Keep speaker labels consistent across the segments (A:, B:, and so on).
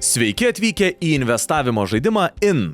A: Sveiki atvykę į investavimo žaidimą IN.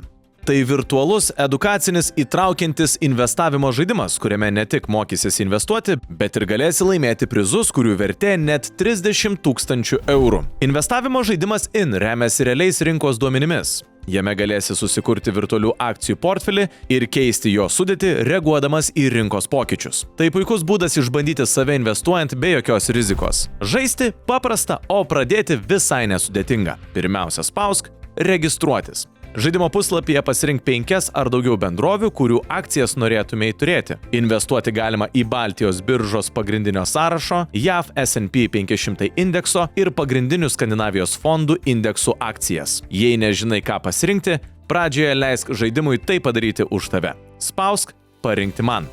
A: Tai virtualus, edukacinis, įtraukiantis investavimo žaidimas, kuriame ne tik mokysis investuoti, bet ir galėsi laimėti prizus, kurių vertė net 30 000 eurų. Investavimo žaidimas IN remiasi realiais rinkos duomenimis. Jame galėsi susikurti virtualių akcijų portfelį ir keisti jo sudėtį, reaguodamas į rinkos pokyčius. Tai puikus būdas išbandyti save investuojant be jokios rizikos. Žaisti paprasta, o pradėti visai nesudėtinga. Pirmiausia, spausk registruotis. Žaidimo puslapyje pasirink 5 ar daugiau bendrovių, kurių akcijas norėtumei turėti. Investuoti galima į Baltijos biržos pagrindinio sąrašo, JAV S&P 500 indekso ir pagrindinių Skandinavijos fondų indeksų akcijas. Jei nežinai, ką pasirinkti, pradžioje leisk žaidimui tai padaryti už tave. Spausk parinkti man.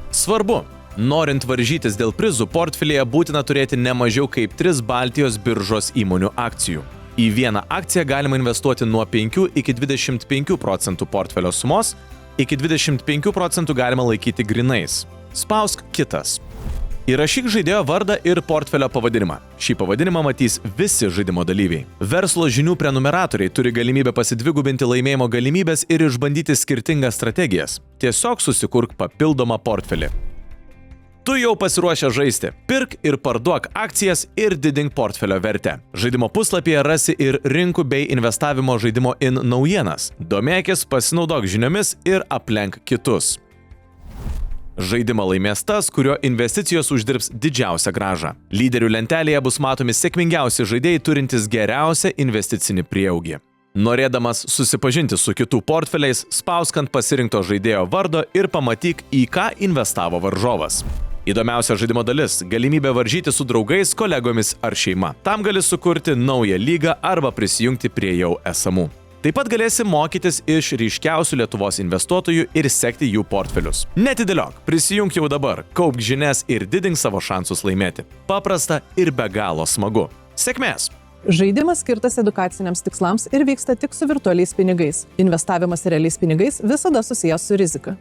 A: Svarbu! Norint varžytis dėl prizų, portfelyje būtina turėti ne mažiau kaip 3 Baltijos biržos įmonių akcijų. Į vieną akciją galima investuoti nuo 5 iki 25% portfelio sumos, iki 25% galima laikyti grinais. Spausk kitas. Įrašyk žaidėjo vardą ir portfelio pavadinimą. Šį pavadinimą matys visi žaidimo dalyviai. Verslo žinių prenumeratoriai turi galimybę pasidvigubinti laimėjimo galimybės ir išbandyti skirtingas strategijas. Tiesiog susikurk papildomą portfelį. Tu jau pasiruošę žaisti. Pirk ir parduok akcijas ir didink portfelio vertę. Žaidimo puslapyje rasi ir rinkų bei investavimo žaidimo IN naujienas. Domėkis, pasinaudok žiniomis ir aplenk kitus. Žaidimą laimės tas, kurio investicijos uždirbs didžiausią grąžą. Lyderių lentelėje bus matomi sėkmingiausi žaidėjai turintys geriausią investicinį prieaugį. Norėdamas susipažinti su kitų portfeliais, spausk ant pasirinkto žaidėjo vardo ir pamatyk, į ką investavo varžovas. Įdomiausia žaidimo dalis – galimybė varžyti su draugais, kolegomis ar šeima. Tam gali sukurti naują lygą arba prisijungti prie jau esamų. Taip pat galėsi mokytis iš ryškiausių Lietuvos investuotojų ir sekti jų portfelius. Netidėliok, prisijunk jau dabar, kaupk žinias ir didink savo šansus laimėti. Paprasta ir be galo smagu. Sėkmės!
B: Žaidimas skirtas edukaciniams tikslams ir vyksta tik su virtualiais pinigais. Investavimas realiais pinigais visada susijęs su rizika.